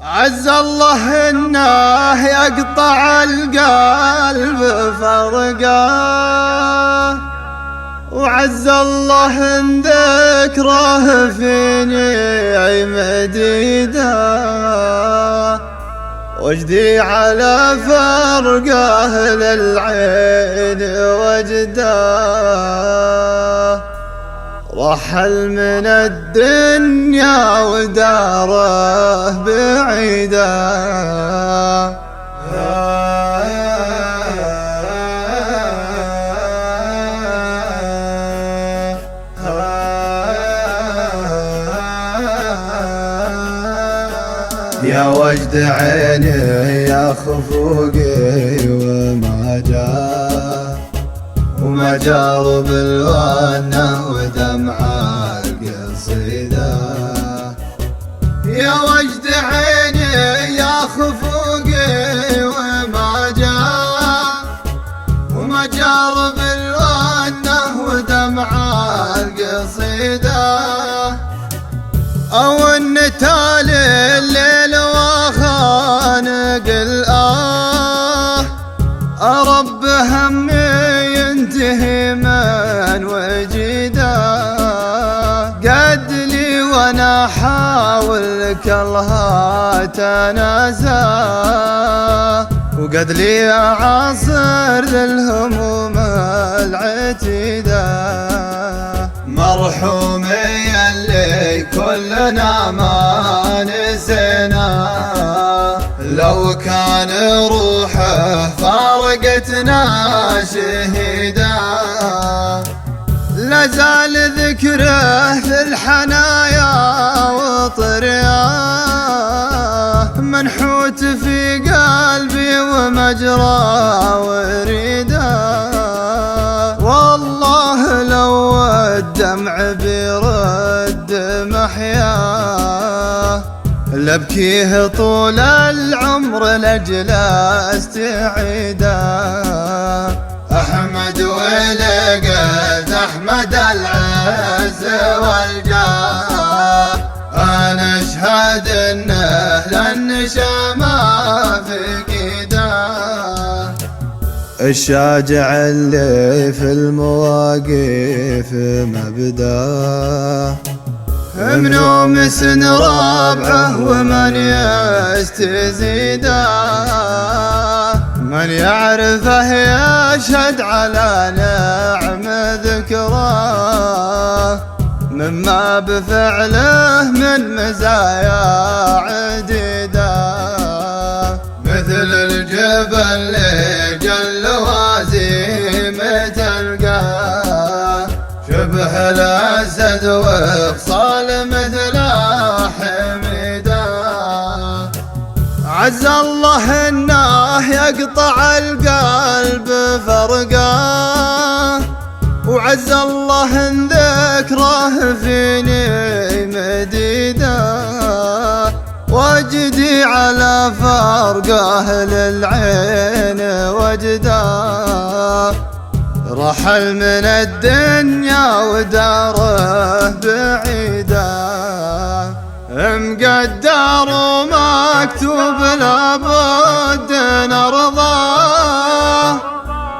عز الله انه يقطع القلب فرقاه، وعز الله ان ذكره فيني مديده، وجدي على فرقه للعين وجده، رحل من الدنيا وداره بعيده. يا وجد عيني يا خفوقي وما جاء، وما جار بالغنى ودمع القصيدة. يا وجد عيني يا خفوقي وما جاء، وما جار بالغنى ودمع القصيدة، أو ان تالي الليل وخانق رب همي ينتهي من وجده، قد لي وانا حاول كلها تناسى، وقد لي عاصر للهموم العتيده. مرحومي اللي كلنا ما نسينا، لو كان روحه فارقتنا شهيدا، لازال ذكره في الحنايا وطرياه، منحوت في قلبي ومجرى وريده. والله لو الدمع بيرد محياه، لبكيه طول العمر لأجل استعيده. أحمد ولقيت أحمد العز والجاه، أنا أشهد إنه للنشا ما فقده، الشاجع اللي في المواقف مبداه، منوم سن رابعه ومن يستزيده، من يعرفه يشهد على نعم ذكراه، مما بفعله من مزايا عديده، مثل الجبل اللي جل وازيم تلقاه، شبه الأسد وخصال مثل حميده. عز الله انه يقطع القلب فرقاه، وعز الله ان ذكره فيني مديده، وجدي على فرقه للعين وجده، رحل من الدنيا وداره بعيده، مقدر ومكتوب لابد نرضاه،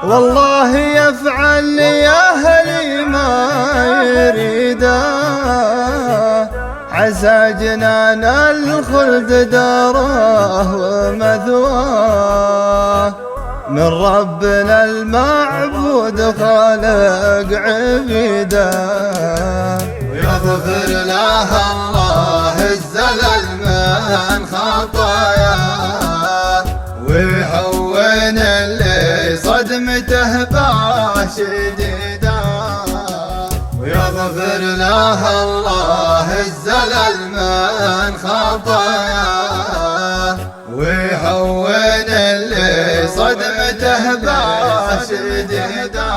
والله يفعل لي أهلي ما يريده، عسى جنان الخلد داره ومثواه، من ربنا المعبود خالق عبيده، ويغفر له الله الزلل من خطاياه، ويهون اللي صدمته شديده، ويغفر له الله الزلل من خطاياه، ويهون اللي صدمته شديده.